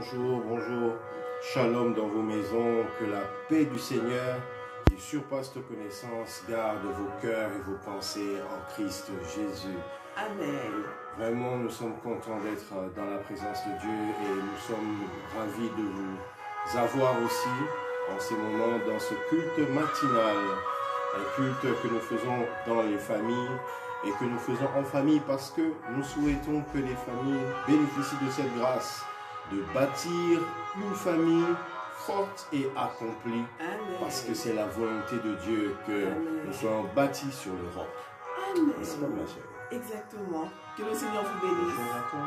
bonjour, bonjour. Shalom dans vos maisons, que la paix du Seigneur, qui surpasse toute connaissance, garde vos cœurs et vos pensées en Christ Jésus. Amen. Vraiment, nous sommes contents d'être dans la présence de Dieu et nous sommes ravis de vous avoir aussi en ces moments dans ce culte matinal. Un culte que nous faisons dans les familles et que nous faisons en famille parce que nous souhaitons que les familles bénéficient de cette grâce de bâtir une famille forte et accomplie. Amen. Parce que c'est la volonté de Dieu que Amen. nous soyons bâtis sur le roc. Amen. N'est-ce pas, ma chère? Exactement. Que le Seigneur vous bénisse. Bonjour à toi.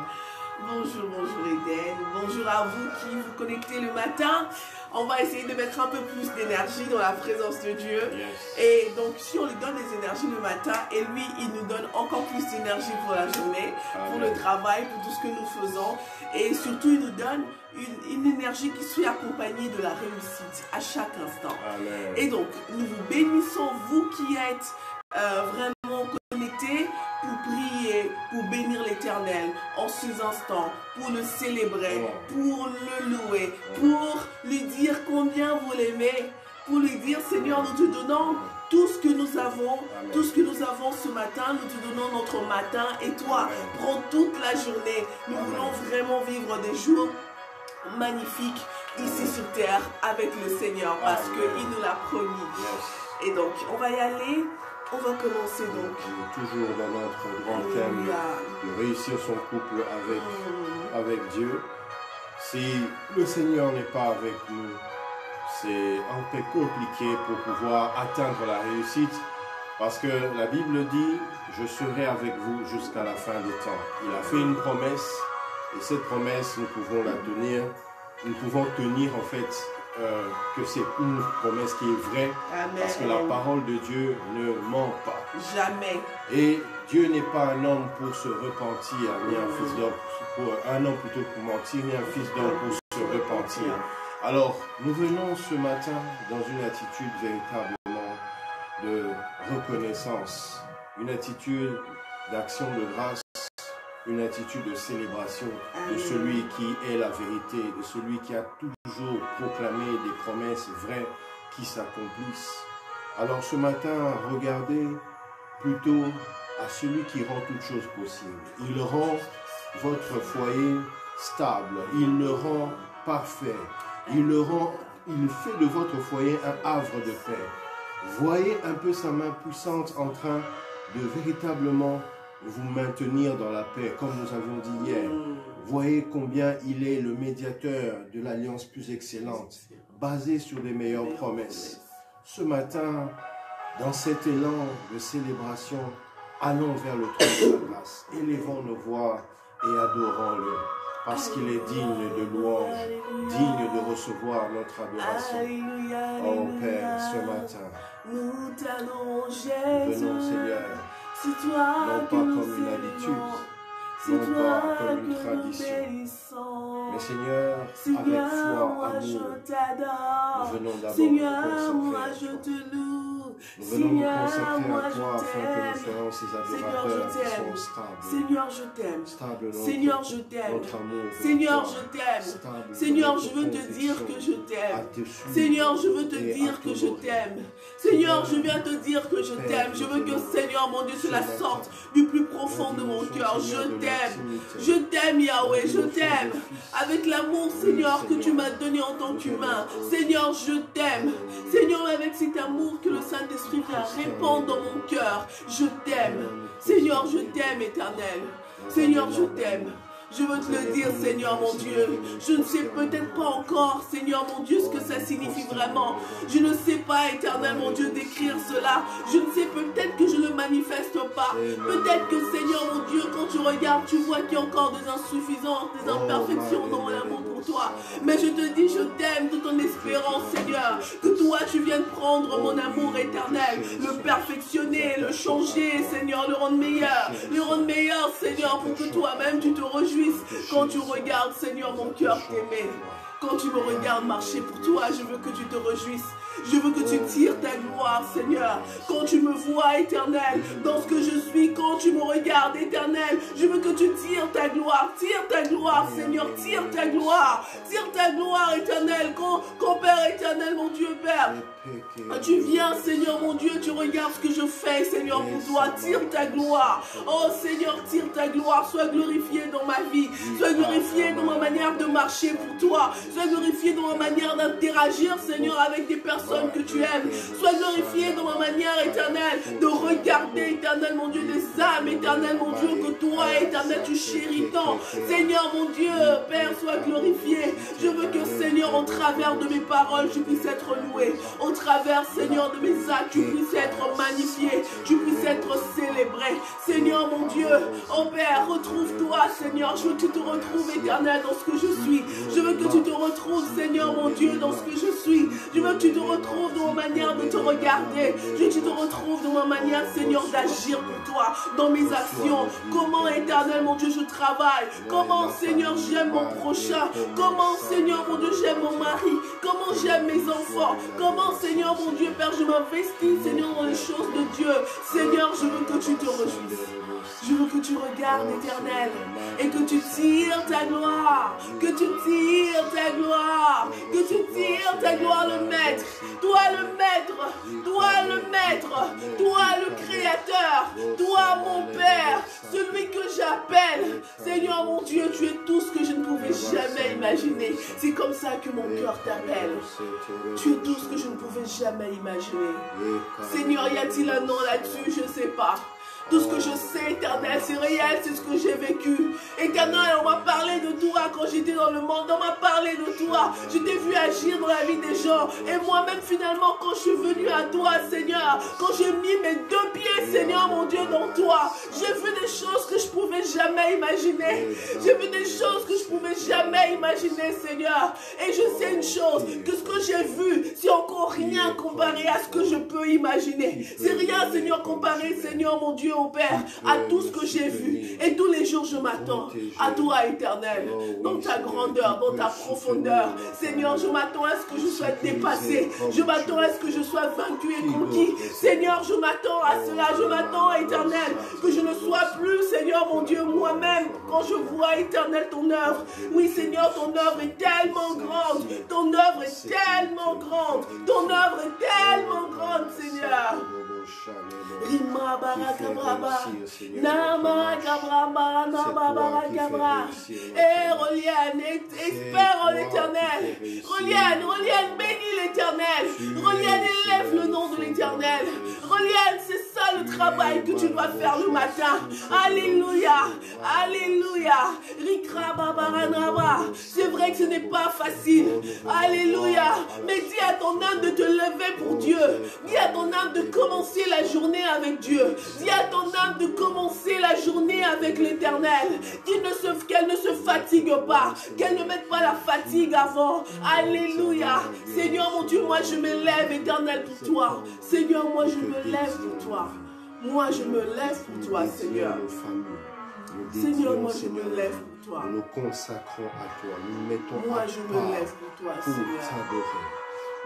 Bonjour, bonjour Eden. Bonjour à vous qui vous connectez le matin. On va essayer de mettre un peu plus d'énergie dans la présence de Dieu. Yes. Et donc, si on lui donne des énergies le matin, et lui, il nous donne encore plus d'énergie pour la journée, pour Amen. le travail, pour tout ce que nous faisons. Et surtout, il nous donne une énergie qui soit accompagnée de la réussite à chaque instant. Amen. Et donc, nous vous bénissons, vous qui êtes vraiment connectés pour prier, pour bénir l'Éternel en ces instants, pour le célébrer, pour le louer, pour lui dire combien vous l'aimez, pour lui dire Seigneur, nous te donnons tout ce que nous avons, Amen. tout ce que nous avons ce matin, nous te donnons notre matin et toi, Amen. prends toute la journée. Nous Amen. voulons vraiment vivre des jours magnifiques ici sur terre avec le Seigneur parce Amen. qu'il nous l'a promis. Yes. Et donc, on va y aller. On va commencer donc. Donc, toujours dans notre grand thème Alléluia. de réussir son couple avec Dieu. Si le Seigneur n'est pas avec nous, c'est un peu compliqué pour pouvoir atteindre la réussite. Parce que la Bible dit, je serai avec vous jusqu'à la fin des temps. Il a fait une promesse et cette promesse, nous pouvons la tenir. Nous pouvons tenir en fait que c'est une promesse qui est vraie. Amen. Parce que la parole de Dieu ne ment pas. Jamais. Et Dieu n'est pas un homme pour se repentir, ni un fils d'homme pour un homme plutôt pour mentir, ni un fils d'homme pour se repentir. Alors, nous venons ce matin dans une attitude véritablement de reconnaissance, une attitude d'action de grâce, une attitude de célébration de celui qui est la vérité, de celui qui a toujours proclamé des promesses vraies qui s'accomplissent. Alors ce matin, regardez plutôt à celui qui rend toutes choses possibles. Il rend votre foyer stable, il le rend parfait, il fait de votre foyer un havre de paix. Voyez un peu sa main puissante en train de véritablement vous maintenir dans la paix, comme nous avions dit hier. Voyez combien il est le médiateur de l'alliance plus excellente, basée sur les meilleures promesses. Ce matin, dans cet élan de célébration, allons vers le trône de la grâce, élevons nos voix et adorons-le, parce qu'il est digne de louange, digne de recevoir notre adoration. Alléluia, Oh Père, alléluia. ce matin, Nous t'allons, Jésus. venons Seigneur, C'est toi non que pas nous comme une aimons. habitude, C'est non toi pas comme une que tradition, nous bénissons. mais Seigneur, avec Seigneur, foi, moi amour, je t'adore. nous venons d'abord Seigneur, nous moi consacrer je à toi. te loue. Nous venons nous Seigneur, consacrer moi à toi je afin que nous t'aime. soyons ces Seigneur, adorateurs je qui t'aime. sont stables. Seigneur, je t'aime. Stable dans Seigneur, notre, je t'aime. notre amour pour Seigneur, toi. je t'aime. Stable dans Seigneur, notre je veux te dire conviction que je t'aime. à te suivre Seigneur, je veux te et à dire que je t'honorer. t'aime. Seigneur, je viens te dire que je t'aime. Je veux que, Seigneur, mon Dieu, cela sorte du plus profond de mon cœur. Je t'aime. Je t'aime, Yahweh, je t'aime. Avec l'amour, Seigneur, que tu m'as donné en tant qu'humain. Seigneur, je t'aime. Seigneur, avec cet amour que le Saint-Esprit vient répandre dans mon cœur. Je t'aime. Seigneur, je t'aime, éternel. Seigneur, je t'aime. Je veux te le dire, Seigneur mon Dieu. Je ne sais peut-être pas encore, Seigneur mon Dieu, ce que ça signifie vraiment. Je ne sais pas, éternel mon Dieu, décrire cela. Je ne sais peut-être que je ne le manifeste pas. Peut-être que, Seigneur mon Dieu, quand tu regardes, tu vois qu'il y a encore des insuffisances, des imperfections dans mon amour pour toi. Mais je te dis, je t'aime tout en espérant, Seigneur, que toi, tu viennes prendre mon amour éternel, le perfectionner, le changer, Seigneur, le rendre meilleur, Seigneur, pour que toi-même tu te réjouisses quand tu regardes, Seigneur, mon cœur t'aimer. Quand tu me regardes marcher pour toi, je veux que tu te réjouisses. Je veux que tu tires ta gloire, Seigneur. Quand tu me vois, Éternel, dans ce que je suis, quand tu me regardes, Éternel, je veux que tu tires ta gloire, Seigneur, tire ta gloire, Éternel, quand Père éternel, mon Dieu, Père, tu viens, Seigneur, mon Dieu, tu regardes ce que je fais, Seigneur, pour toi, tire ta gloire, oh Seigneur, tire ta gloire, sois glorifié dans ma vie, sois glorifié dans ma manière de marcher pour toi, sois glorifié dans ma manière d'interagir, Seigneur, avec des personnes que tu aimes, sois glorifié dans ma manière, éternelle, de regarder, éternel, mon Dieu, des âmes, éternel, mon Dieu, que toi, éternel, tu chéris tant, Seigneur, mon Dieu, Père, sois glorifié, je veux que, Seigneur, au travers de mes paroles, je puisse être loué, au travers, Seigneur, de mes actes, tu puisses être magnifié, tu puisses être célébré, Seigneur, mon Dieu, oh Père, retrouve-toi, Seigneur, je veux que tu te retrouves, éternel, dans ce que je suis, je veux que tu te retrouves, Seigneur, mon Dieu, dans ce que je suis, je veux que tu te retrouves dans ma manière de te regarder, je veux que tu te retrouves dans ma manière, Seigneur, d'agir pour toi, dans mes actions, comment, éternel, mon Dieu, je travaille, comment, Seigneur, j'aime mon prochain, comment, Seigneur, mon Dieu, j'aime mon mari, comment j'aime mes enfants, comment, Seigneur, mon Dieu, Père, je m'investis, Seigneur, dans les choses de Dieu, Seigneur, je veux que tu te réjouisses. Je veux que tu regardes, éternel, et que tu tires ta gloire, que tu tires ta gloire, que tu tires ta gloire, le maître, toi le maître, toi le maître, toi le créateur, toi mon Père, celui que j'appelle. Seigneur mon Dieu, tu es tout ce que je ne pouvais jamais imaginer. C'est comme ça que mon cœur t'appelle. Tu es tout ce que je ne pouvais jamais imaginer. Seigneur, y a-t-il un nom là-dessus? Je ne sais pas. Tout ce que je sais, éternel, c'est réel, c'est ce que j'ai vécu. Éternel, on m'a parlé de toi quand j'étais dans le monde, on m'a parlé de toi. Je t'ai vu agir dans la vie des gens. Et moi-même, finalement, quand je suis venu à toi, Seigneur, quand j'ai mis mes deux pieds, Seigneur, mon Dieu, dans toi, j'ai vu des choses que je ne pouvais jamais imaginer. J'ai vu des choses que je ne pouvais jamais imaginer, Seigneur. Et je sais une chose, que ce que j'ai vu, c'est encore rien comparé à ce que je peux imaginer. C'est rien, Seigneur, comparé, Seigneur, mon Dieu, au Père, à tout ce que j'ai vu. Et tous les jours, je m'attends à toi, éternel, dans ta grandeur, dans ta profondeur. Seigneur, je m'attends à ce que je sois dépassé. Je m'attends à ce que je sois vaincu et conquis. Seigneur, je m'attends à cela. Je m'attends, éternel, que je ne sois plus, Seigneur, mon Dieu, moi-même, quand je vois, éternel, ton œuvre. Oui, Seigneur, ton œuvre est tellement grande. Ton œuvre est tellement grande. Ton œuvre est tellement grande, Seigneur. Rima barakabraba, nama kabraba, nama barakabra. Et Reliane, espère en l'éternel. Reliane, bénis l'éternel. Reliane, élève le nom de l'éternel. Reliane, c'est ça le travail que tu dois faire le matin. Alléluia, alléluia. Rikra baranaba. C'est vrai que ce n'est pas facile. Alléluia. Mais dis à ton âme de te lever pour Dieu. Dis à ton âme de commencer la journée avec Dieu. Dis à ton âme de commencer la journée avec l'Éternel. Qu'elle ne se fatigue pas. Qu'elle ne mette pas la fatigue avant. Alléluia. Seigneur mon Dieu, moi je me lève, Éternel, pour toi. Seigneur, moi je me lève pour toi. Moi je me lève pour toi, Seigneur. Seigneur, moi je me lève pour toi. Nous nous consacrons à toi. Nous mettons moi je me lève pour toi, Seigneur.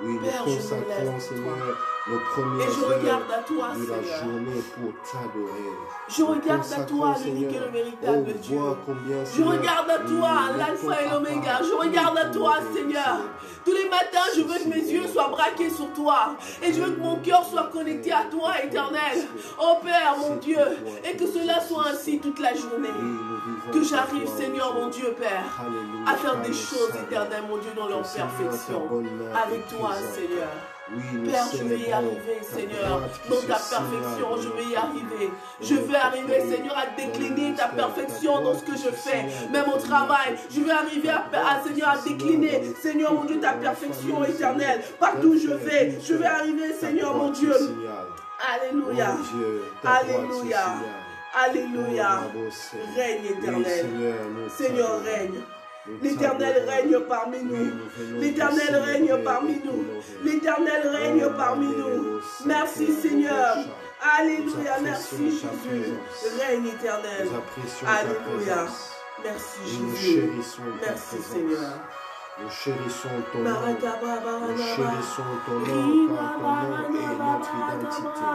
Oui, Père, nous consacrons, Seigneur, nos premières heures de la journée pour t'adorer. Je regarde à toi, l'unique et le véritable Dieu. Je regarde à toi, l'alpha et l'oméga. Je regarde à toi, Seigneur. Tous les matins, je veux que mes yeux soient braqués sur toi. Et je veux que mon cœur soit connecté à toi, éternel. Oh Père, mon Dieu. Et que cela soit ainsi toute la journée. Que j'arrive, Seigneur, mon Dieu, Père, à faire des choses, éternel, mon Dieu, dans leur perfection. Avec toi, Seigneur. Père, je vais y arriver, Seigneur, dans ta perfection, je vais y arriver. Je vais arriver, Seigneur, à décliner ta perfection dans ce que je fais, même au travail. Je vais arriver Seigneur, à décliner, Seigneur, mon Dieu, ta perfection éternelle. Partout où je vais arriver, Seigneur, mon Dieu. Alléluia. Alléluia. Alléluia. Règne éternel. Seigneur, règne. L'Éternel règne parmi nous. L'Éternel règne parmi nous. L'Éternel règne parmi nous. Merci Seigneur. Alléluia. Merci Jésus. Règne éternel. Alléluia. Merci Jésus. Merci Seigneur. Nous chérissons ton nom. Marakababa, Nous chérissons ton nom, car ton nom est notre identité.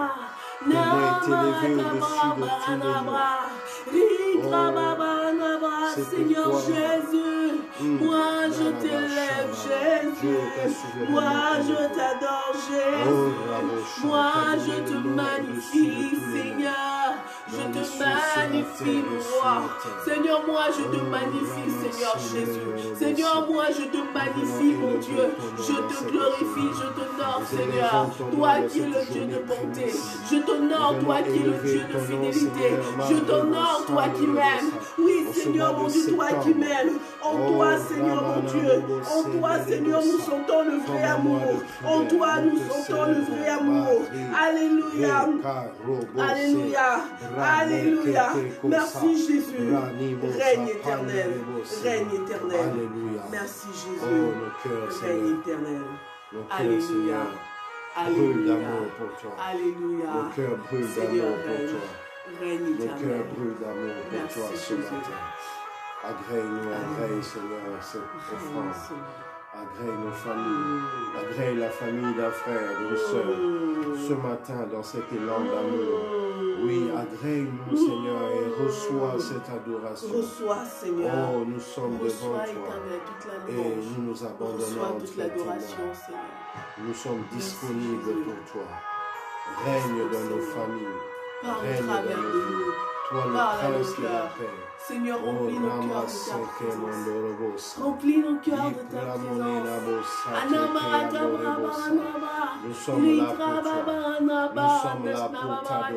Ton nom est élevé au-dessus de tous les noms. Seigneur Jésus, moi je t'élève, Jésus. Moi je t'adore, Jésus. Moi je te magnifie, Seigneur. Je te magnifie, roi. Seigneur, moi je te magnifie, Seigneur Jésus. Seigneur, moi je te magnifie, mon Dieu. Je te glorifie, je t'honore, Seigneur. Toi qui es le Dieu de bonté. Je t'honore, toi qui es le Dieu de fidélité. Je t'honore, toi qui m'aimes. Oui, Seigneur, mon Dieu, toi qui m'aimes. En toi, Seigneur, mon Dieu. En toi, Seigneur, nous sentons le vrai amour. En toi, nous sentons le vrai amour. Alléluia. Alléluia. Alléluia. Merci Jésus. Règne éternel. Règne éternel. Merci Jésus. Règne éternel. Alléluia. Alléluia. Alléluia. Nos cœurs brûlent d'amour pour toi. Règne Nos cœurs éternel. brûlent d'amour pour toi ce matin. Agrée-nous, agrée Seigneur cette offrande. Agrée nos familles. Agrée la famille d'un frère, d'une sœur. Ce matin dans cet élan d'amour. Oui, agrée-nous Seigneur et reçois cette adoration. Reçois Seigneur. Oh, nous sommes devant toi. Et nous nous abandonnons toute l'adoration, Seigneur. Nous sommes disponibles pour toi. Règne dans nos familles. Parle Règne au travers dans de nos nous. vies. Toi le Parle à nos prince de la cœurs. paix. Seigneur, Oh, remplis nos cœurs de ta présence. Remplis nos cœurs de ta présence. Nous sommes là pour toi. Nous sommes là pour t'adorer.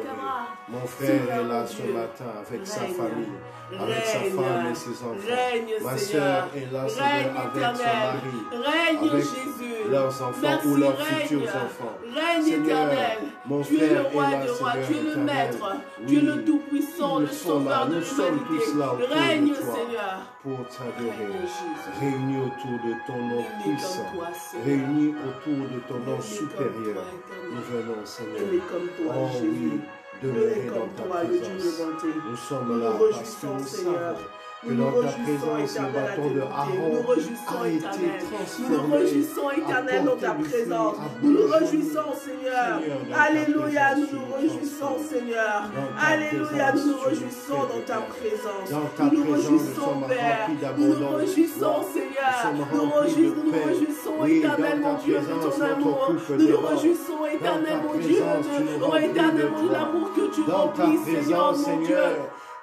Mon frère est là ce matin avec sa famille, avec sa femme et ses enfants. Ma soeur est là, Seigneur, avec son mari, avec leurs enfants ou leurs futurs enfants. Règne éternel. Mon Tu es frère le roi est là, des rois, Seigneur tu es le éternel. maître, Oui, tu es le tout-puissant, le sauveur de nous sommes l'humanité. tous là autour Règne, de toi Seigneur. pour t'adorer. Règne, Jésus. Réunis autour de ton nom Unis puissant, comme toi, Seigneur. réunis autour de ton nom Unis comme supérieur. toi, éternel. Nous venons, Seigneur. Aimé comme toi, Oh Jésus. oui, Heureux demeurer comme dans ta toi, le Dieu de présence. bonté. Nous sommes Nous là nous parce que réjouissons, nous Seigneur. savons que Nous nous dans ta réjouissons, présence, le éternel, à bâton tes de côtés. Aaron Nous nous réjouissons, a été éternel. Nous nous transformé, réjouissons, éternel, dans ta apporté du fruit, présence. a Nous nous besoin de réjouissons, Seigneur. Seigneur, dans ta Alléluia, présence, nous tu nous nous réjouissons, transformes. Seigneur. Dans ta Alléluia, nous nous présence, tu nous réjouissons fais dans de ta bien. présence. Dans ta Nous nous présence, nous réjouissons, sommes Père. remplis Nous nous d'abondance. réjouissons, Nous Seigneur. sommes Nous remplis de nous paix. réjouissons, Oui, éternel, dans mon ta Dieu, de présence, ton notre amour. couple Nous nous déborde. réjouissons, éternel, Dans ta mon Dieu, présence, tu nous oh remplis éternel, de mon Dieu, toi. l'amour que tu Dans ta remplis, Seigneur, présence, mon Dieu. Seigneur,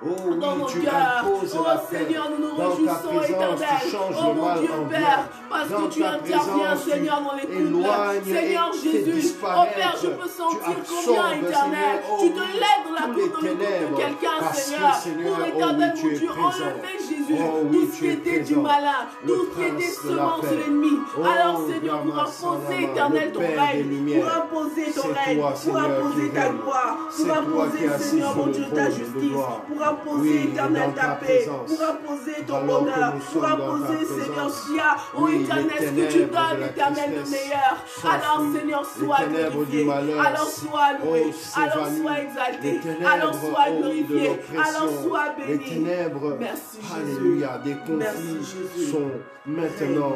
oh Dans oui, mon tu cœur, imposes oh la paix. Seigneur, nous nous Dans ta réjouissons, présence, éternel. tu changes Oh le mon mal Dieu, en Père, bien. parce Dans que tu ta interviens, présence, tu Seigneur, dans les couples. éloignes Seigneur et fais Jésus, oh disparaître. Père, je peux Tu sentir absorbes, combien, éternel, Seigneur, oh tu te oui, lèves dans la tous coupe, les dans le couple de ténèbres. quelqu'un, Parce que, Seigneur, Seigneur, pour oh éternel, oui, mon tu es Dieu, présent. enlever Jésus, Oh oui, tout ce tu qui es était du présent. malin, Le tout ce qui était prince de la semence de paix. l'ennemi. Oh, Alors, Seigneur, pour Rama imposer, Salama, éternel, le ton Père des règne, Lumières. pour imposer ton C'est règne, toi, pour Seigneur, imposer qui ta règne. gloire, C'est pour toi qui imposer, es assis Seigneur, sur mon le Dieu, trône ta de justice, gloire. pour imposer, Oui, éternel, dans ta ta paix, présence. pour imposer ton Alors que bonheur, nous pour sommes dans ta imposer, Seigneur, présence. ce qu'il y a, oh Oui, éternel, les ce que tu ténèbres de donnes, la éternel, le tristesse meilleur. Alors, s'enfuient. Seigneur, Les sois ténèbres glorifié. du malheur Alors, sois loué. s'évanouissent. Alors, sois exalté. Les ténèbres, Alors, sois oh oui, de glorifié. Alors, l'oppression. sois Les béni. ténèbres, Merci, Jésus. alléluia, des Merci, conflits Jésus. sont maintenant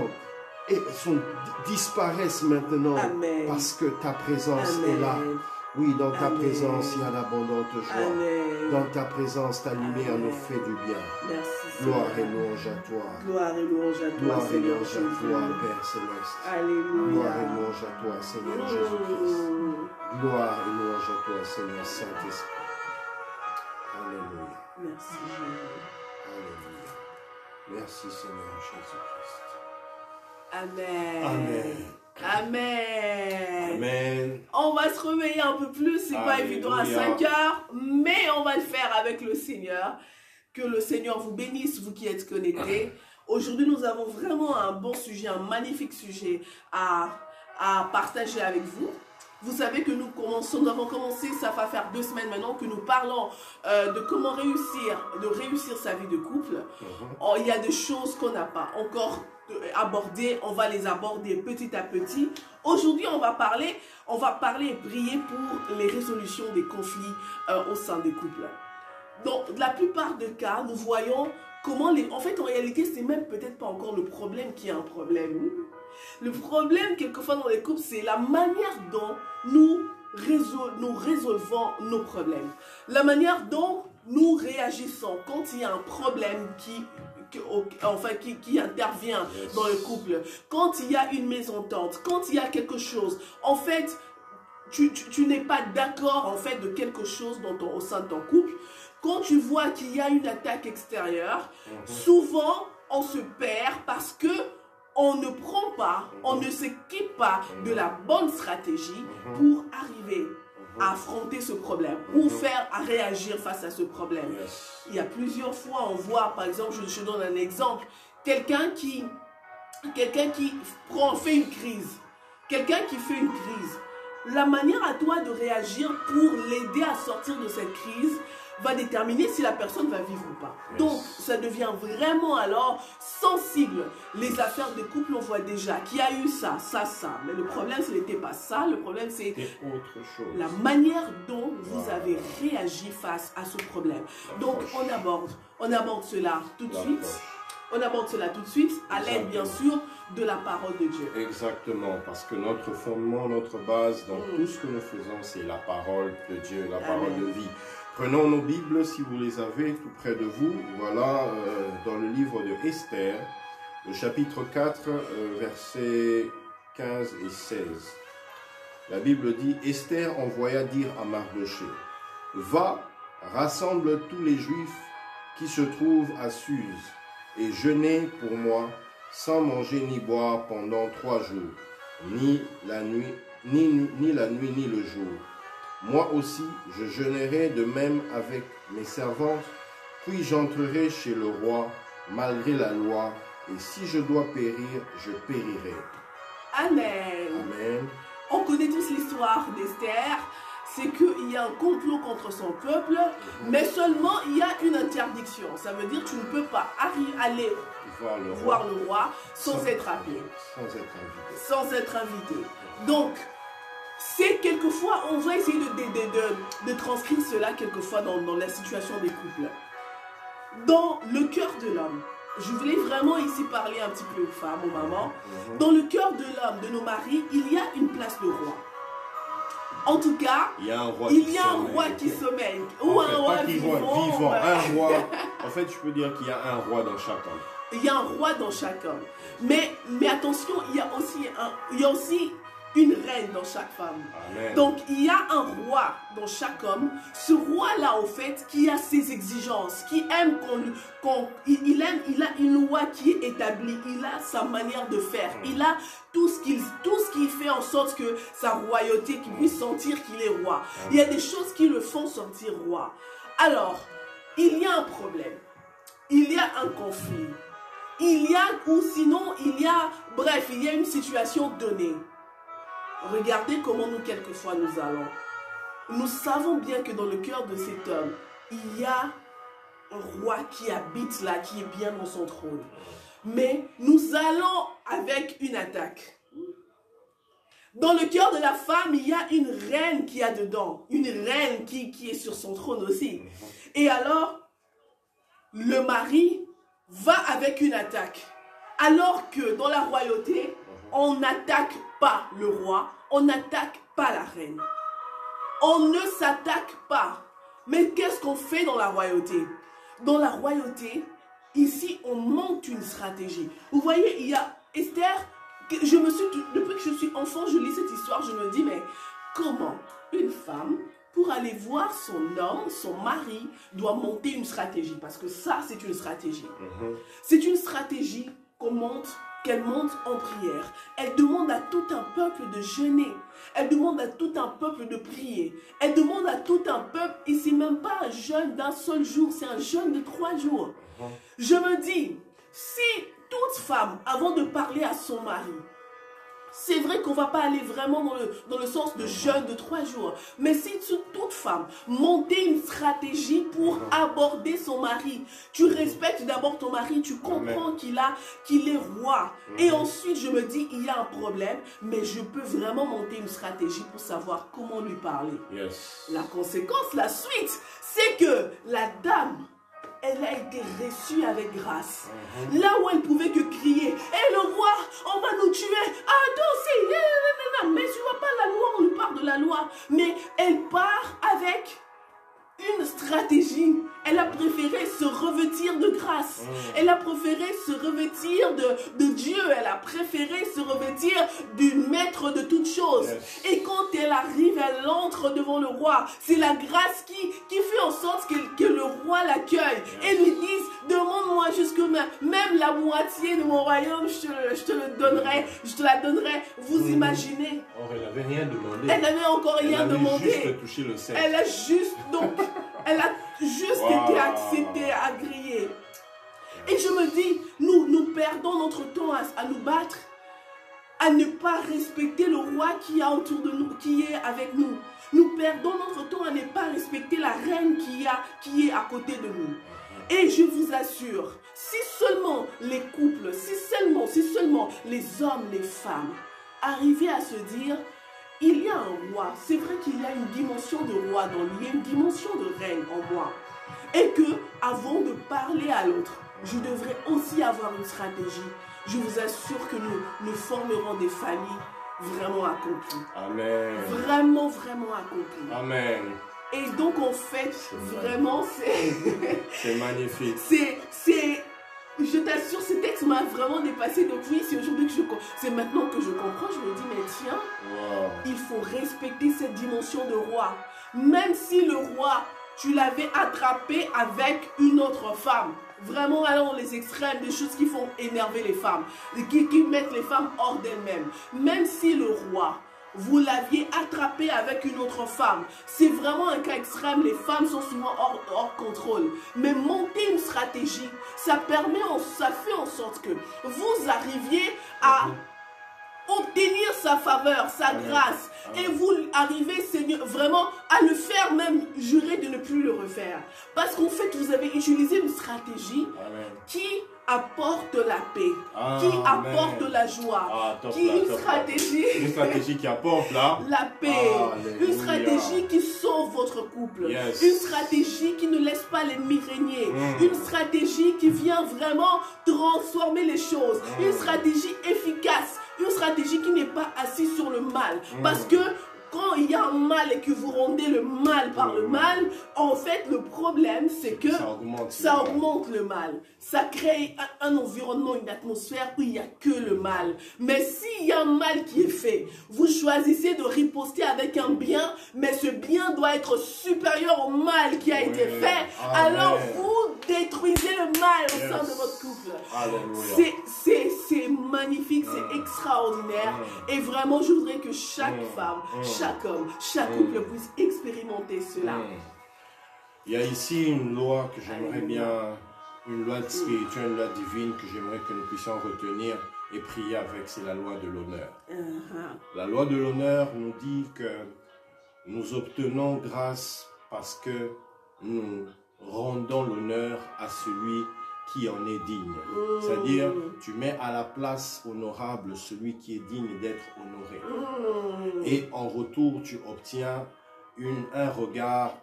et disparaissent maintenant Amen. parce que ta présence Amen. est là. Oui, dans ta Amen. présence, il y a l'abondante joie. Amen. Dans ta présence, ta lumière Amen. nous fait du bien. Merci, Gloire et Seigneur. louange à toi. Gloire et louange à toi, Gloire et Seigneur louange à Jésus. toi, Père Céleste. Alléluia. Gloire et louange à toi, Seigneur Jésus-Christ. Mm. Gloire et louange à toi, Seigneur Saint-Esprit. Alléluia. Merci, Jésus. Alléluia. Merci, Seigneur Jésus-Christ. Amen. Amen. Amen. Amen. On va se réveiller un peu plus, c'est pas Alléluia. évident à 5 heures, mais on va le faire avec le Seigneur. Que le Seigneur vous bénisse, vous qui êtes connectés. Aujourd'hui, nous avons vraiment un bon sujet, un magnifique sujet à partager avec vous. Vous savez que nous avons commencé, ça va faire 2 semaines maintenant, que nous parlons de comment réussir sa vie de couple. Oh, il y a des choses qu'on n'a pas encore abordées, on va les aborder petit à petit. Aujourd'hui, on va parler et prier pour les résolutions des conflits au sein des couples. Dans la plupart des cas, nous voyons comment les... En fait, en réalité, c'est même peut-être pas encore le problème qui est un problème. Le problème, quelquefois, dans les couples, c'est la manière dont nous résolvons nos problèmes. La manière dont nous réagissons quand il y a un problème qui intervient dans le couple, quand il y a une mésentente, quand il y a quelque chose, en fait, tu n'es pas d'accord en fait de quelque chose au sein de ton couple. Quand tu vois qu'il y a une attaque extérieure, souvent on se perd parce que on ne prend pas, on ne s'équipe pas de la bonne stratégie pour arriver à affronter ce problème ou à réagir face à ce problème. Il y a plusieurs fois, on voit, par exemple, je donne un exemple, quelqu'un qui fait une crise. Quelqu'un qui fait une crise. La manière à toi de réagir pour l'aider à sortir de cette crise va déterminer si la personne va vivre ou pas. Donc, ça devient vraiment alors sensible. Les affaires de couple, on voit déjà qu'il y a eu ça. Mais le problème, ce n'était pas ça. Le problème, c'est autre chose. La manière dont vous avez réagi face à ce problème. Donc, on aborde cela tout de suite. On aborde cela tout de suite, à l'aide, bien sûr, de la parole de Dieu. Exactement, parce que notre fondement, notre base dans tout ce que nous faisons, c'est la parole de Dieu, la parole de vie. Prenons nos Bibles, si vous les avez tout près de vous. Voilà, dans le livre de Esther, le chapitre 4, versets 15 et 16. La Bible dit, Esther envoya dire à Mardochée, « Va, rassemble tous les Juifs qui se trouvent à Suse, et jeûnez pour moi, sans manger ni boire pendant 3 jours, ni la nuit, ni le jour. Moi aussi, je jeûnerai de même avec mes servantes, puis j'entrerai chez le roi, malgré la loi, et si je dois périr, je périrai. » Amen. Amen. On connaît tous l'histoire d'Esther. C'est qu'il y a un complot contre son peuple, mais seulement il y a une interdiction. Ça veut dire que tu ne peux pas aller voir le roi sans être appelé. Sans être invité. Donc, c'est quelquefois, on va essayer de transcrire cela quelquefois dans la situation des couples. Dans le cœur de l'homme, je voulais vraiment ici parler un petit peu aux femmes, aux mamans. Dans le cœur de l'homme, de nos maris, il y a une place de roi. En tout cas, il y a un roi qui sommeille. Ou un roi vivant. Un roi. En fait, je peux dire qu'il y a un roi dans chaque homme. Il y a un roi dans chaque homme. Mais attention, il y a aussi une reine dans chaque femme. Amen. Donc, il y a un roi dans chaque homme. Ce roi-là, au fait, qui a ses exigences, qui aime il a une loi qui est établie. Il a sa manière de faire. Il a tout ce qui fait en sorte que sa royauté, qu'il puisse sentir qu'il est roi. Il y a des choses qui le font sentir roi. Alors, il y a un problème. Il y a un conflit. Il y a une situation donnée. Regardez comment quelquefois nous allons. Nous savons bien que dans le cœur de cet homme, il y a un roi qui habite là, qui est bien dans son trône. Mais nous allons avec une attaque. Dans le cœur de la femme, il y a une reine qui est dedans. Une reine qui est sur son trône aussi. Et alors, le mari va avec une attaque. Alors que dans la royauté, on n'attaque pas le roi, on n'attaque pas la reine. On ne s'attaque pas. Mais qu'est-ce qu'on fait dans la royauté? Dans la royauté, ici, on monte une stratégie. Vous voyez, il y a Esther, depuis que je suis enfant, je lis cette histoire, je me dis, mais comment une femme, pour aller voir son homme, son mari, doit monter une stratégie? Parce que ça, c'est une stratégie. C'est une stratégie qu'elle monte en prière. Elle demande à tout un peuple de jeûner. Elle demande à tout un peuple de prier. Elle demande à tout un peuple, et c'est même pas un jeûne d'un seul jour, c'est un jeûne de 3 jours. Je me dis, si toute femme, avant de parler à son mari, c'est vrai qu'on ne va pas aller vraiment dans le sens de jeûne de 3 jours. Mais si toute femme montait une stratégie pour aborder son mari, tu respectes d'abord ton mari, tu comprends qu'il est roi. Et ensuite, je me dis, il y a un problème, mais je peux vraiment monter une stratégie pour savoir comment lui parler. La conséquence, la suite, c'est que la dame, elle a été reçue avec grâce. Là où elle pouvait que crier, hé le roi, on va nous tuer. Ah toi aussi, mais tu vois pas la loi, on lui parle de la loi. Mais elle part avec une stratégie. Elle a préféré se revêtir de grâce. Elle a préféré se revêtir de Dieu. Elle a préféré se revêtir du maître de toutes choses. Et quand elle arrive, elle entre devant le roi. C'est la grâce qui fait en sorte que le roi l'accueille et lui dise, demande-moi jusque même la moitié de mon royaume, je te le donnerai, je te la donnerai. Vous imaginez? Or, elle n'avait rien demandé. Elle n'avait encore rien demandé. Elle a juste touché le sceptre. Elle a juste, donc, elle a juste été acceptée, agréée. Et je me dis, nous perdons notre temps à nous battre, à ne pas respecter le roi qui est autour de nous, qui est avec nous. Nous perdons notre temps à ne pas respecter la reine qui est à côté de nous. Et je vous assure, si seulement les couples, si seulement les hommes, les femmes arrivaient à se dire, il y a un roi, c'est vrai qu'il y a une dimension de roi dans lui, il y a une dimension de reine en moi. Et que, avant de parler à l'autre, je devrais aussi avoir une stratégie. Je vous assure que nous formerons des familles vraiment accomplies. Amen. Vraiment, vraiment accomplies. Amen. Et donc, en fait, vraiment, c'est magnifique. Je t'assure, ce texte m'a vraiment dépassé. Donc oui, c'est aujourd'hui que c'est maintenant que je comprends. Je me dis, mais tiens, il faut respecter cette dimension de roi. Même si le roi, tu l'avais attrapé avec une autre femme. Vraiment, allons dans les extrêmes, des choses qui font énerver les femmes, qui mettent les femmes hors d'elles-mêmes. Même si le roi, vous l'aviez attrapé avec une autre femme. C'est vraiment un cas extrême, les femmes sont souvent hors contrôle. Mais monter une stratégie, ça fait en sorte que vous arriviez à obtenir sa faveur, sa grâce. Et vous arrivez, Seigneur, vraiment à le faire même, jurer de ne plus le refaire. Parce qu'en fait, vous avez utilisé une stratégie qui apporte la paix, qui apporte la joie, une stratégie qui apporte la paix, une stratégie qui sauve votre couple, une stratégie qui ne laisse pas l'ennemi régner, une stratégie qui vient vraiment transformer les choses, une stratégie efficace, une stratégie qui n'est pas assise sur le mal, parce que quand il y a un mal et que vous rendez le mal par le mal, en fait, le problème, c'est que ça augmente le mal. Ça crée un environnement, une atmosphère où il n'y a que le mal. Mais s'il y a un mal qui est fait, vous choisissez de riposter avec un bien, mais ce bien doit être supérieur au mal qui a été fait. Alors, vous détruisez le mal au sein de votre couple. C'est magnifique, c'est extraordinaire. Et vraiment, je voudrais que chaque femme, chaque homme, chaque couple puisse expérimenter cela. Il y a ici une loi que j'aimerais bien, une loi spirituelle, une loi divine que j'aimerais que nous puissions retenir et prier avec, c'est la loi de l'honneur. La loi de l'honneur nous dit que nous obtenons grâce parce que nous rendons l'honneur à celui qui en est digne. C'est-à-dire, tu mets à la place honorable celui qui est digne d'être honoré. Et en retour, tu obtiens un regard,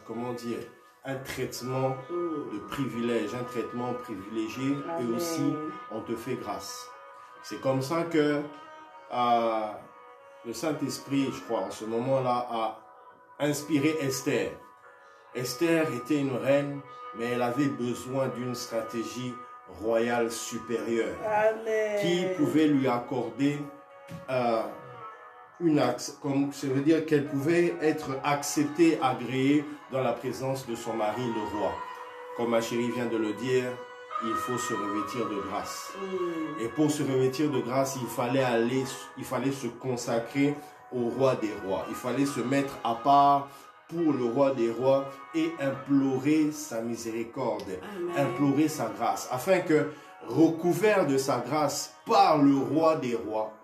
comment dire, un traitement de privilège, un traitement privilégié. Et aussi, on te fait grâce. C'est comme ça que le Saint-Esprit, je crois, en ce moment-là, a inspiré Esther. Esther était une reine, mais elle avait besoin d'une stratégie royale supérieure qui pouvait lui accorder ça veut dire qu'elle pouvait être acceptée, agréée dans la présence de son mari, le roi. Comme ma chérie vient de le dire, il faut se revêtir de grâce. Et pour se revêtir de grâce, il fallait se consacrer au roi des rois. Il fallait se mettre à part pour le roi des rois et implorer sa miséricorde, implorer sa grâce, afin que, recouvert de sa grâce par le roi des rois,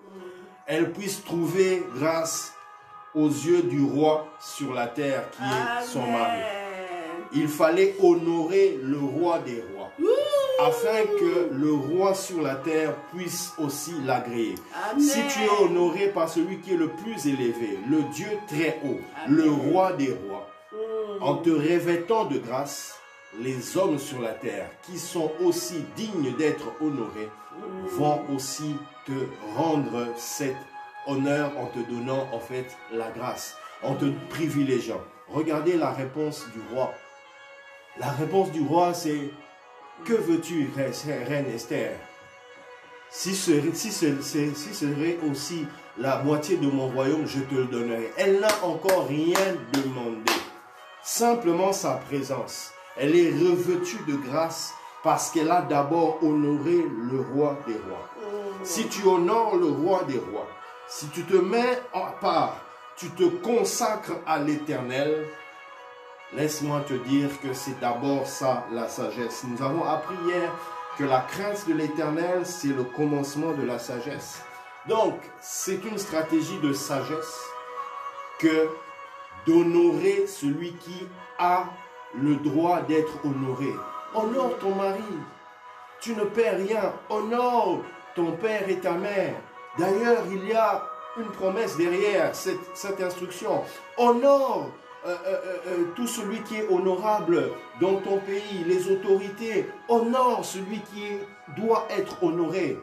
elle puisse trouver grâce aux yeux du roi sur la terre qui est son mari. Il fallait honorer le roi des rois, afin que le roi sur la terre puisse aussi l'agréer. Si tu es honoré par celui qui est le plus élevé, le Dieu très haut, le roi des rois, en te revêtant de grâce, les hommes sur la terre qui sont aussi dignes d'être honorés vont aussi te rendre cet honneur en te donnant en fait la grâce, en te privilégiant. Regardez la réponse du roi. La réponse du roi, c'est « Que veux-tu, reine Esther? Si ce serait aussi la moitié de mon royaume, je te le donnerai. » Elle n'a encore rien demandé. Simplement sa présence. Elle est revêtue de grâce parce qu'elle a d'abord honoré le roi des rois. Si tu honores le roi des rois, si tu te mets à part, tu te consacres à l'Éternel, laisse-moi te dire que c'est d'abord ça la sagesse. Nous avons appris hier que la crainte de l'Éternel, c'est le commencement de la sagesse. Donc, c'est une stratégie de sagesse que d'honorer celui qui a le droit d'être honoré. Honore ton mari. Tu ne perds rien. Honore ton père et ta mère. D'ailleurs, il y a une promesse derrière cette instruction. Honore tout celui qui est honorable dans ton pays, les autorités. Honore celui qui doit être honoré.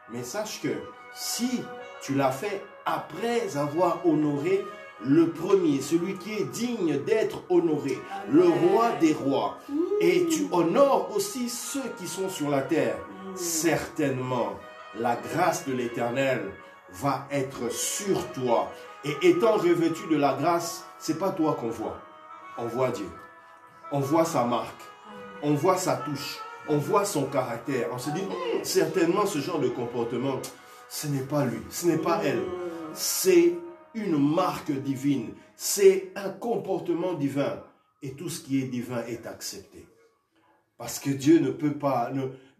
Mais sache que si tu l'as fait après avoir honoré le premier, celui qui est digne d'être honoré, le roi des rois, et tu honores aussi ceux qui sont sur la terre, certainement la grâce de l'Éternel va être sur toi. Et étant revêtu de la grâce, c'est pas toi qu'on voit. On voit Dieu. On voit sa marque. On voit sa touche. On voit son caractère. On se dit, certainement ce genre de comportement, ce n'est pas lui, ce n'est pas elle. C'est une marque divine. C'est un comportement divin. Et tout ce qui est divin est accepté. Parce que Dieu ne peut pas...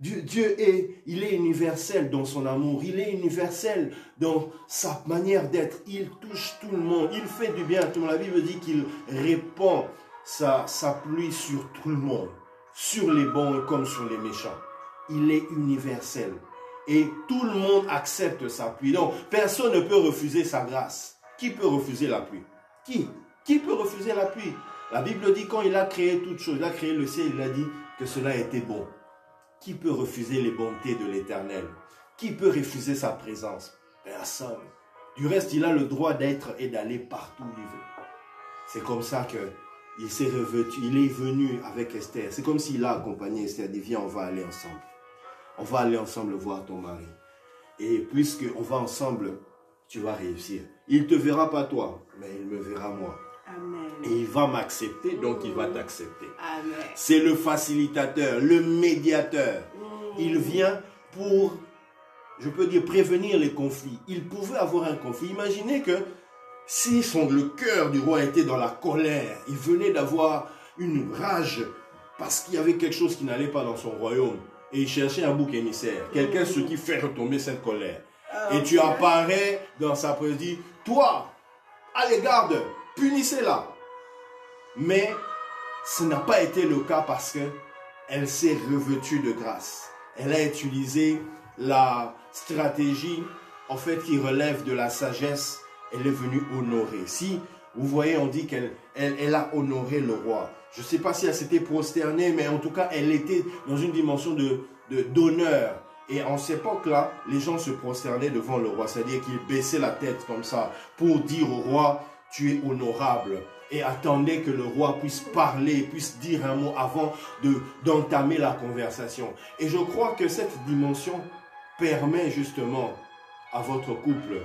il est universel dans son amour. Il est universel dans sa manière d'être. Il touche tout le monde. Il fait du bien à tout le monde. La Bible dit qu'il répand sa pluie sur tout le monde. Sur les bons comme sur les méchants. Il est universel. Et tout le monde accepte sa pluie. Donc, personne ne peut refuser sa grâce. Qui peut refuser la pluie? Qui peut refuser la pluie? La Bible dit quand il a créé toutes choses, il a créé le ciel, il a dit que cela était bon. Qui peut refuser les bontés de l'Éternel? Qui peut refuser sa présence? Personne. Du reste, il a le droit d'être et d'aller partout où il veut. C'est comme ça qu'il s'est revêtu, il est venu avec Esther. C'est comme s'il a accompagné Esther, il dit viens, on va aller ensemble. On va aller ensemble voir ton mari. Et puisqu'on va ensemble, tu vas réussir. Il ne te verra pas toi, mais il me verra moi. Amen. Et il va m'accepter, donc il va t'accepter. Amen. C'est le facilitateur, le médiateur. Il vient pour, je peux dire, prévenir les conflits. Il pouvait avoir un conflit. Imaginez que si le cœur du roi était dans la colère, il venait d'avoir une rage parce qu'il y avait quelque chose qui n'allait pas dans son royaume. Et il cherchait un bouc émissaire, quelqu'un ce qui fait retomber cette colère. Et tu apparais dans sa présence, dit, toi, allez garde, punissez-la. Mais ce n'a pas été le cas parce qu'elle s'est revêtue de grâce. Elle a utilisé la stratégie en fait qui relève de la sagesse. Elle est venue honorer. Si vous voyez, on dit qu'elle a honoré le roi. Je ne sais pas si elle s'était prosternée, mais en tout cas, elle était dans une dimension d'honneur. Et en cette époque-là, les gens se prosternaient devant le roi. C'est-à-dire qu'ils baissaient la tête comme ça pour dire au roi, tu es honorable. Et attendaient que le roi puisse parler, puisse dire un mot avant d'entamer la conversation. Et je crois que cette dimension permet justement à votre couple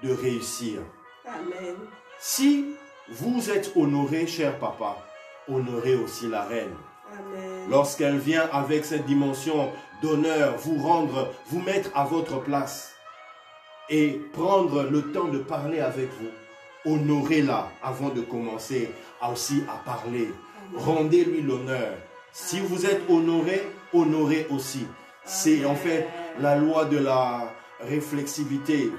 de réussir. Amen. Si vous êtes honoré, cher papa, honorez aussi la reine. Amen. Lorsqu'elle vient avec cette dimension d'honneur, vous mettre à votre place et prendre le temps de parler avec vous, honorez-la avant de commencer aussi à parler. Rendez-lui l'honneur. Si vous êtes honoré, honorez aussi. C'est en fait la loi de la réflexivité.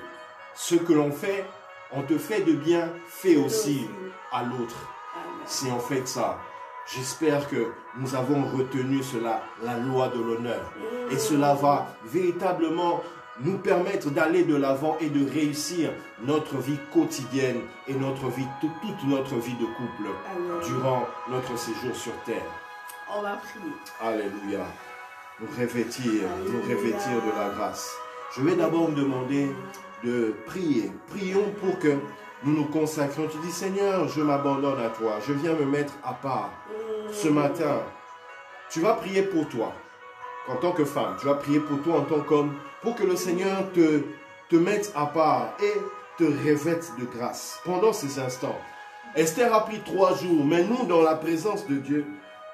Ce que l'on fait, on te fait de bien, fais aussi à l'autre. C'est en fait ça. J'espère que nous avons retenu cela, la loi de l'honneur. Et cela va véritablement nous permettre d'aller de l'avant et de réussir notre vie quotidienne et toute notre vie de couple durant notre séjour sur terre. On va prier. Alléluia. Nous revêtir de la grâce. Je vais d'abord me demander de prier. Prions pour que nous nous consacrions. Tu dis, Seigneur, je m'abandonne à toi. Je viens me mettre à part. Ce matin, tu vas prier pour toi. En tant que femme, tu vas prier pour toi en tant qu'homme. Pour que le Seigneur te mette à part et te revête de grâce. Pendant ces instants, Esther a pris 3 jours. Mais nous, dans la présence de Dieu,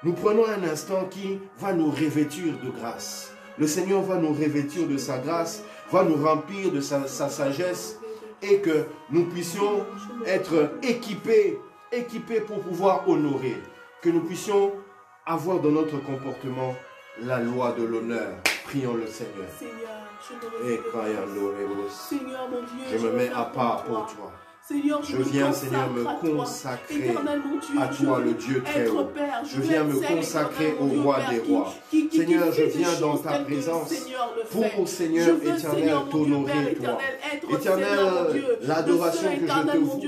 nous prenons un instant qui va nous revêtir de grâce. Le Seigneur va nous revêtir de sa grâce, va nous remplir de sa sagesse et que nous puissions être équipés pour pouvoir honorer. Que nous puissions avoir dans notre comportement la loi de l'honneur. Prions le Seigneur. Seigneur, mon Dieu, je me mets à part pour toi. Seigneur, je viens, Seigneur, me consacrer à toi, le Dieu très haut. Je viens me consacrer au roi des rois. Seigneur, je viens dans ta présence pour, Seigneur éternel, t'honorer, toi. Éternel, l'adoration que je te voue,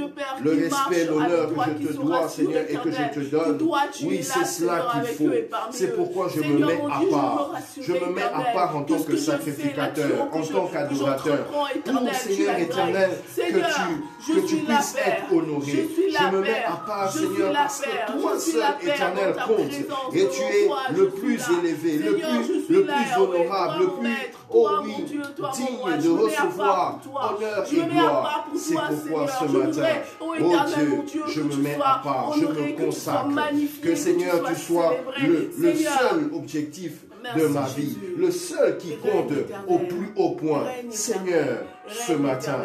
le respect, l'honneur que je te dois, Seigneur, et que je te donne. Oui, c'est cela qu'il faut. C'est pourquoi je me mets à part. Je me mets à part en tant que sacrificateur, en tant qu'adorateur. Pour, Seigneur éternel, que tu puisses être honoré. Je me mets à part, Seigneur, parce que toi seul, éternel, compte. Et tu es le plus élevé, le plus honorable, le plus, oh oui, digne de recevoir honneur et gloire. C'est pourquoi ce matin, oh Dieu, je me mets à part, je me consacre. Que, Seigneur, tu sois le seul objectif de ma vie, le seul qui compte au plus haut point. Seigneur, ce matin,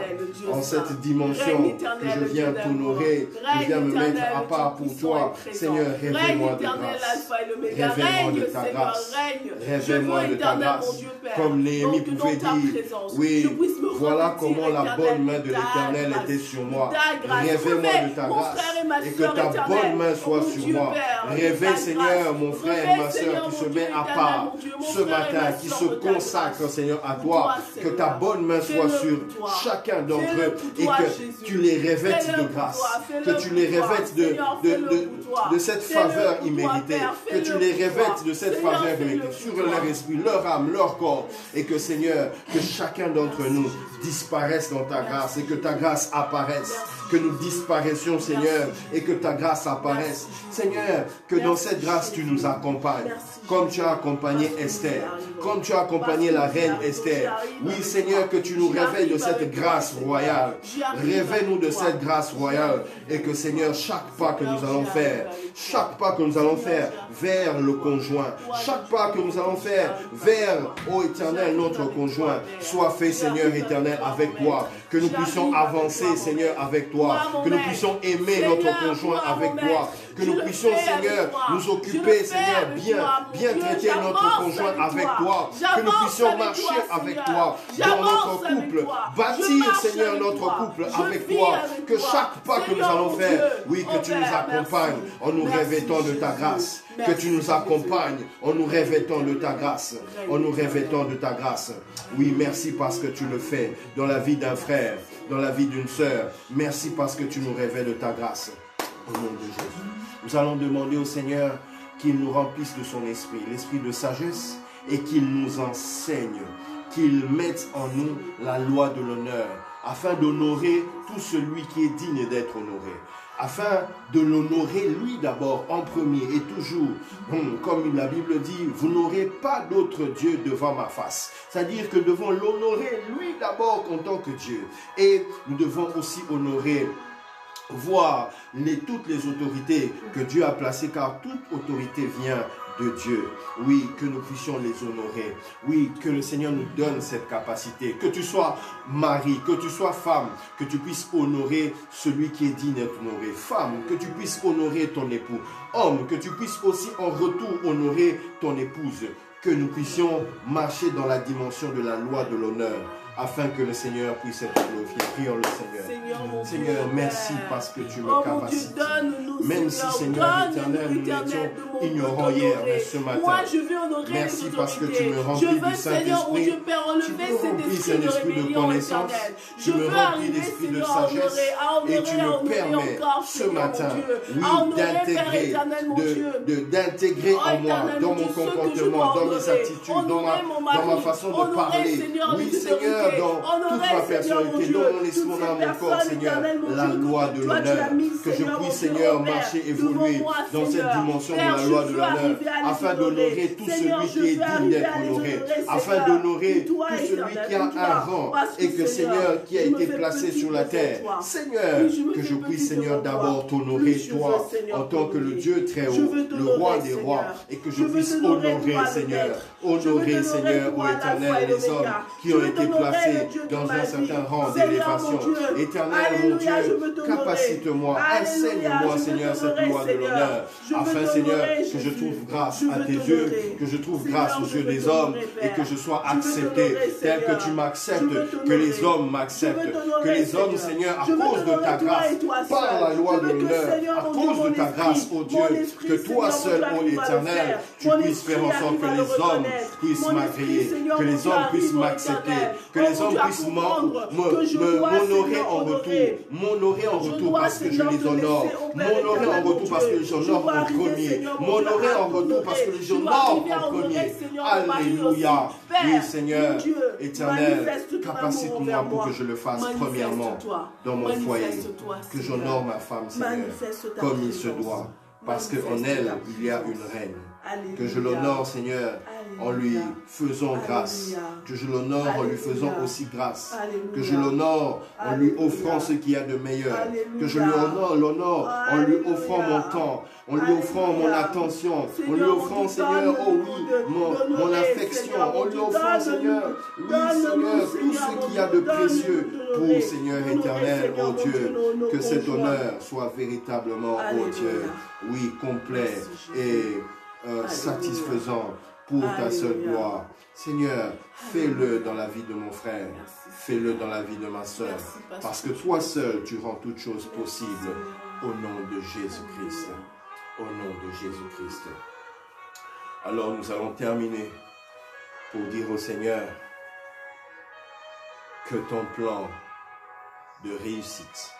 en cette dimension que je viens t'honorer, je viens me mettre à part pour toi. Seigneur, révèle-moi de grâce. Révèle-moi de ta grâce. Révèle-moi de ta grâce. Comme Néhémie pouvait dire, oui, voilà comment la bonne main de l'Éternel était sur moi. Révèle-moi de ta grâce et que ta bonne main soit sur moi. Révèle, Seigneur, mon frère, ma soeur qui se met à part ce matin, qui se consacre, Seigneur, à toi. Que ta bonne main soit sur chacun d'entre eux et que tu les revêtes de grâce, que tu les revêtes de cette faveur imméritée, que tu les revêtes de cette faveur imméritée sur leur esprit, leur âme, leur corps, et que, Seigneur, que chacun d'entre nous disparaisse dans ta grâce et que ta grâce apparaisse, que nous disparaissions, Seigneur, et que ta grâce apparaisse. Seigneur, que dans cette grâce tu nous accompagnes, comme tu as accompagné Esther, comme tu as accompagné la reine Esther. Oui, Seigneur, que tu nous révèles de cette grâce royale. Révèle-nous de cette grâce royale et que, Seigneur, chaque pas que nous allons faire vers le conjoint, chaque pas que nous allons faire vers, ô Éternel, notre conjoint, soit fait, Seigneur éternel, avec toi. Que nous puissions avancer, Seigneur, avec toi. Que nous puissions aimer notre conjoint avec toi. Que nous puissions, Seigneur, nous occuper, Seigneur, bien traiter notre conjoint avec toi. Que nous puissions marcher avec toi dans notre couple. Bâtir, Seigneur, notre couple avec toi. Que chaque pas que nous allons faire, oui, que tu nous accompagnes en nous revêtant de ta grâce. Que tu nous accompagnes en nous revêtant de ta grâce. En nous revêtant de ta grâce. Oui, merci parce que tu le fais dans la vie d'un frère, dans la vie d'une sœur. Merci parce que tu nous révèles de ta grâce. Au nom de Jésus. Nous allons demander au Seigneur qu'il nous remplisse de son esprit, l'esprit de sagesse, et qu'il nous enseigne, qu'il mette en nous la loi de l'honneur, afin d'honorer tout celui qui est digne d'être honoré. Afin de l'honorer lui d'abord en premier et toujours, comme la Bible dit, vous n'aurez pas d'autre Dieu devant ma face. C'est-à-dire que nous devons l'honorer lui d'abord en tant que Dieu. Et nous devons aussi honorer, voir toutes les autorités que Dieu a placées, car toute autorité vient de Dieu. Oui, que nous puissions les honorer. Oui, que le Seigneur nous donne cette capacité. Que tu sois mari, que tu sois femme, que tu puisses honorer celui qui est digne d'être honoré. Femme, que tu puisses honorer ton époux. Homme, que tu puisses aussi en retour honorer ton épouse. Que nous puissions marcher dans la dimension de la loi de l'honneur. afin que le Seigneur puisse être glorifié. Prions le Seigneur. Seigneur, merci parce que tu me capacites. Même si, Seigneur éternel, nous étions ignorants hier, mais ce matin, merci parce que tu me remplis du Saint-Esprit. Tu me remplis, Saint-Esprit, de connaissance. Tu me remplis d'esprit de sagesse. Et tu me permets ce matin, oui, d'intégrer en moi, dans mon comportement, dans mes attitudes, dans ma façon de parler. Oui, Seigneur, dans toute ma personnalité, dans mon esprit, dans mon corps, Seigneur, la loi de l'honneur. Que je puisse, Seigneur, marcher, évoluer dans cette dimension de la loi de l'honneur, afin d'honorer tout celui qui est digne d'être honoré, afin d'honorer tout celui qui a un rang et que, Seigneur, qui a été placé sur la terre. Seigneur, que je puisse, Seigneur, d'abord t'honorer, toi, en tant que le Dieu très haut, le roi des rois, et que je puisse honorer, Seigneur, ô Éternel, les hommes qui ont été placés dans un certain rang d'élévation. Éternel, mon Dieu, capacite-moi, enseigne-moi, Seigneur, cette loi de l'honneur, afin, Seigneur, que je trouve grâce à tes yeux, que je trouve grâce aux yeux des hommes, et que je sois accepté, tel que tu m'acceptes, que les hommes m'acceptent, que les hommes, Seigneur, à cause de ta grâce, par la loi de l'honneur, à cause de ta grâce, ô Dieu, que toi seul, ô Éternel, tu puisses faire en sorte que les hommes puissent m'agréer, que les hommes puissent m'accepter, que les hommes puissent m'honorer en retour parce que je les honore, m'honorer en retour parce que j'honore en premier, m'honorer en retour parce que j'honore en premier. Alléluia. Oui, Seigneur éternel, capacite-moi pour que je le fasse premièrement dans mon foyer, que j'honore ma femme, Seigneur, comme il se doit, parce qu'en elle, il y a une reine. Que je l'honore, Seigneur, en lui faisant grâce. Que je l'honore en lui faisant aussi grâce. Que je l'honore en lui offrant ce qu'il y a de meilleur. Que je l'honore en lui offrant mon temps, en lui offrant mon attention, en lui offrant, Seigneur, oh oui, mon affection, en lui offrant, Seigneur, oui, Seigneur, tout ce qu'il y a de précieux pour, Seigneur éternel, oh Dieu, que cet honneur soit véritablement, oh Dieu, oui, complet et satisfaisant pour ta seule gloire. Seigneur, fais-le dans la vie de mon frère, fais-le dans la vie de ma soeur, parce que toi seul, tu rends toutes choses possibles au nom de Jésus-Christ. Au nom de Jésus-Christ. Alors nous allons terminer pour dire au Seigneur que ton plan de réussite,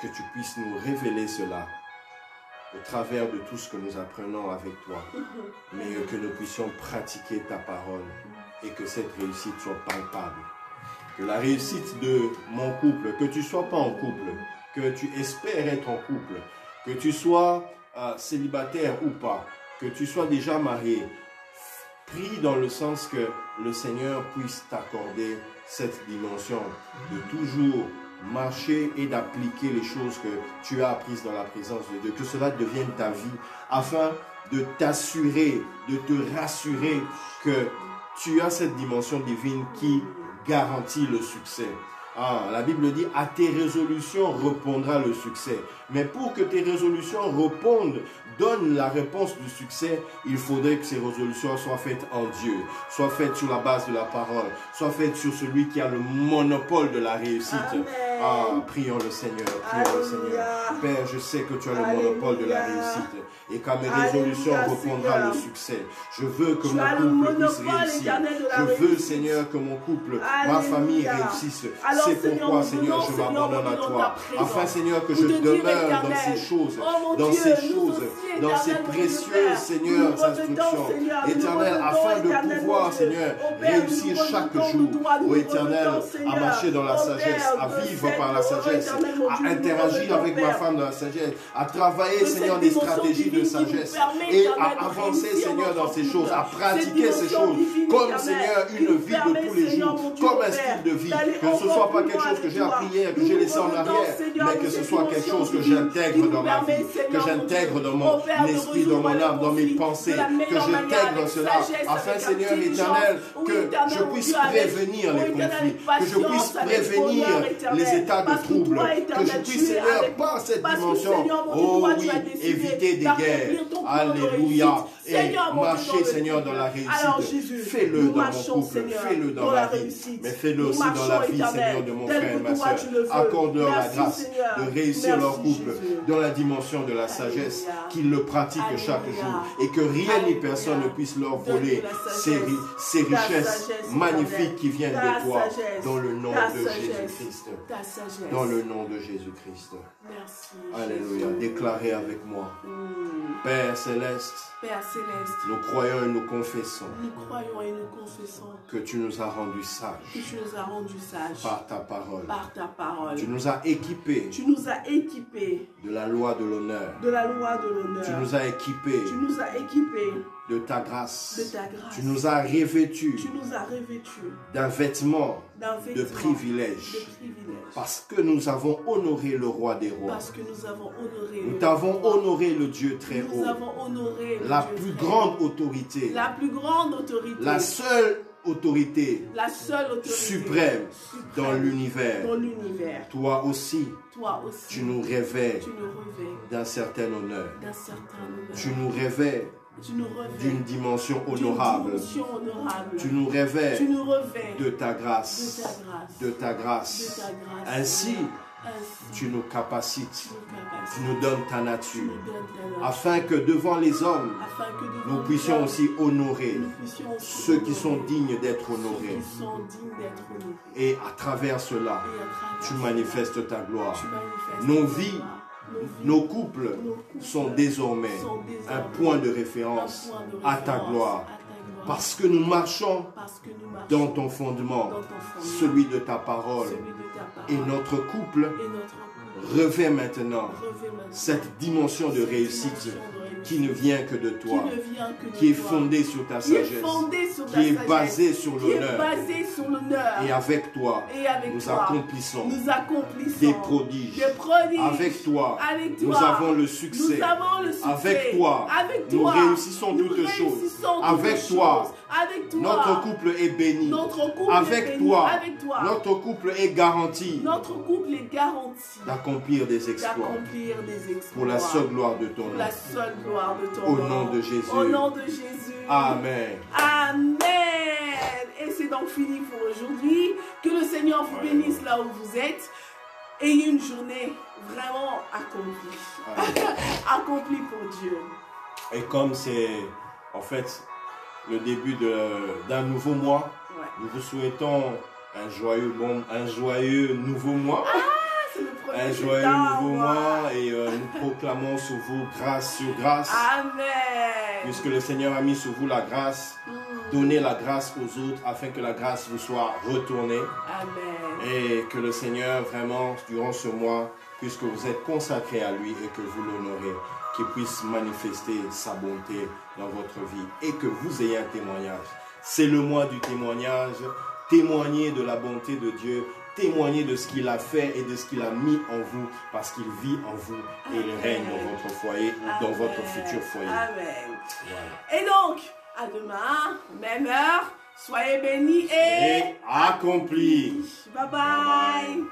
que tu puisses nous révéler cela au travers de tout ce que nous apprenons avec toi, mais que nous puissions pratiquer ta parole et que cette réussite soit palpable. Que la réussite de mon couple, que tu ne sois pas en couple, que tu espères être en couple, que tu sois célibataire ou pas, que tu sois déjà marié, prie dans le sens que le Seigneur puisse t'accorder cette dimension de toujours marcher et d'appliquer les choses que tu as apprises dans la présence de Dieu, que cela devienne ta vie, afin de t'assurer, de te rassurer que tu as cette dimension divine qui garantit le succès. La Bible dit, à tes résolutions répondra le succès. Mais pour que tes résolutions répondent, donnent la réponse du succès, il faudrait que ces résolutions soient faites en Dieu, soient faites sur la base de la parole, soient faites sur celui qui a le monopole de la réussite. Prions le Seigneur, prions le Seigneur. Père, je sais que tu as le monopole de la réussite et qu'à mes résolutions répondra le succès. Je veux que mon couple puisse réussir. Je veux, Seigneur, que mon couple, ma famille réussisse. C'est pourquoi, Seigneur, je m'abandonne à toi. Afin, Seigneur, que je demeure dans ces choses, dans ces précieuses, Seigneur, instructions. Éternel, afin de pouvoir, Seigneur, réussir chaque jour. Ô Éternel, à marcher dans la sagesse, à vivre par la sagesse, à interagir avec ma femme dans la sagesse, à travailler, Seigneur, des stratégies de sagesse et à avancer, Seigneur, dans ces choses, à pratiquer ces choses comme, Seigneur, une vie de tous les jours, comme un style de vie. Que ce ne soit pas quelque chose que j'ai appris hier, que j'ai laissé en arrière, mais que ce soit quelque chose que j'intègre dans ma vie, que j'intègre dans Père, de l'esprit dans mon résoudre âme, dans mes les conflits pensées, de la que meilleure je manière, t'aide dans avec cela, sagesse, afin, avec Seigneur intelligence. éternel, Oui, que éternel, je mon puisse Dieu, avec- prévenir oui, les éternel, conflits, avec que je puisse patience, avec prévenir bonheur, éternel. les états de Parce que trouble, toi, que je éternel, puisse, tu es Seigneur, avec par nous. cette Parce que, dimension, Seigneur, mon Dieu, oh toi, oui, tu as décidé éviter des d'accomplir guerres, ton plan de alléluia, réussite. et Seigneur, mon Dieu, marcher, dans le Seigneur, dans couple. la réussite. Alors, Jésus, Fais-le nous dans mon marchons, couple, Seigneur, fais-le dans dans ma la vie, réussite. mais fais-le Nous aussi dans la marchons, vie, éternel, Seigneur, de mon tel frère et que ma toi, soeur. tu le veux. Accorde-leur la Merci, grâce Seigneur. de réussir Merci, leur couple Jésus. dans la dimension de la sagesse, Alléluia. qu'ils le pratiquent chaque Alléluia. jour et que rien ni Alléluia. personne ne puisse leur Donne-nous voler la ces, sagesse. ces Ta richesses sagesse, magnifiques éternel. qui viennent Ta de toi sagesse. dans le nom Ta de sagesse. Jésus-Christ. Ta sagesse. Dans le nom de Jésus-Christ. Merci. Alléluia. Jésus. Déclarez avec moi. Mm. Père céleste, Père céleste, nous croyons et nous confessons nous croyons et nous confessons que tu nous as rendus que sages tu nous as rendus sages par ta parole. par ta parole. Tu nous as équipés Tu nous as équipés de la loi de l'honneur. de la loi de l'honneur. Tu nous as équipés Tu nous as équipés de ta grâce. de ta grâce. Tu nous as revêtus Tu nous as revêtus d'un vêtement d'un de vêtement privilège. de privilège. Parce que nous avons honoré le roi des rois. Parce que nous avons honoré Nous le t'avons roi. honoré le Dieu très Nous haut. avons honoré le La Dieu plus très grande haut. autorité. La plus grande autorité. La seule autorité La seule autorité suprême dans l'univers. Dans l'univers. Toi aussi, Toi aussi. tu nous revêts Tu nous revêts d'un certain honneur. d'un certain honneur. Tu nous revêts Tu nous revêts d'une dimension d'une honorable. dimension honorable. Tu nous revêts Tu nous revêts de ta grâce. de ta grâce. De ta grâce. De ta grâce. Ainsi, Ainsi, tu nous capacites. tu nous capacites. Tu nous donnes ta Tu nature. nous donnes ta nature. Afin que devant les hommes, Afin que devant nous les puissions hommes, aussi honorer nous puissions aussi ceux qui sont honorer dignes d'être ceux honorés. qui sont dignes d'être honorés. Et à travers cela, Et à travers tu cela, manifestes ta gloire. tu manifestes Nos ta vies, gloire. Nos couples sont désormais sont désormais un point de référence un point de à ta référence gloire. à ta gloire. Parce que nous marchons Parce que nous marchons dans ton fondement, dans ton fondement, celui de ta parole. celui de ta parole. Et notre couple Et notre couple revêt maintenant revêt maintenant cette dimension de cette réussite dimension de réussite qui ne vient que de toi, qui ne vient que de qui est toi, fondée sur ta qui est sagesse, fondée sur ta qui est sagesse, basée sur qui est l'honneur. basée sur l'honneur. Et avec toi, Et avec nous toi, accomplissons nous accomplissons des prodiges. des prodiges. Avec toi, Avec nous toi, avons le succès. nous avons le succès. Avec toi, Avec nous toi, réussissons nous toutes choses. réussissons toutes Avec choses. toi, Avec toi, notre couple est béni. notre couple Avec est béni. toi, Avec toi, notre couple est garanti notre couple est garanti d'accomplir des exploits d'accomplir des exploits pour la seule gloire de ton pour nom. la seule gloire de ton Au nom. nom de Jésus. Au nom de Jésus. Amen. Amen. Et c'est donc fini pour aujourd'hui. Que le Seigneur vous bénisse là où vous êtes. Ayez une journée vraiment accomplie. Accomplie pour Dieu. Et comme c'est en fait le début d'un nouveau mois, Ouais. nous vous souhaitons un joyeux nouveau mois. C'est le premier Un joyeux septembre. nouveau mois et nous proclamons sur vous grâce sur grâce. Amen. Puisque le Seigneur a mis sur vous la grâce, donnez la grâce aux autres afin que la grâce vous soit retournée. Amen. Et que le Seigneur vraiment durant ce mois, puisque vous êtes consacrés à lui et que vous l'honorez, qu'il puisse manifester sa bonté dans votre vie et que vous ayez un témoignage. C'est le mois du témoignage. Témoignez de la bonté de Dieu. Témoignez de ce qu'il a fait et de ce qu'il a mis en vous parce qu'il vit en vous et il règne dans votre foyer ou dans votre futur foyer. Amen. Voilà. Et donc, à demain, même heure. Soyez bénis et Et accompli. bye bye.